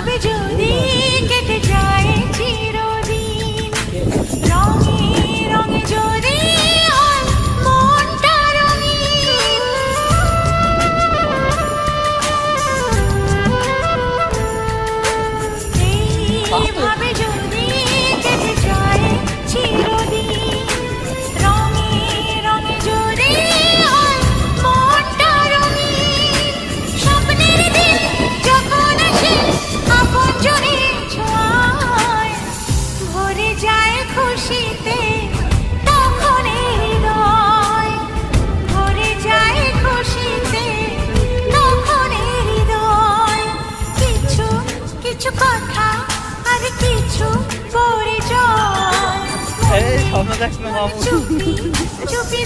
এইভাবে যদি কেটে যায় চিরদিন, রঙে রঙে যদি হয় মনটা রঙিন, এইভাবে যদি কেটে যায় চিরদিন, রঙে রঙে যদি হয় মনটা রঙিন, স্বপ্নের দিন যখন আসে আপনজনের ছোঁয়ায়, ভরে যায় খুশিতে তখন এই হৃদয়, ভরে যায় খুশিতে তখন এই হৃদয়। কিছু কিছু কথা আর কিছু পরিচয়, এই স্বপ্ন দেখবে মামু। চুপি চুপি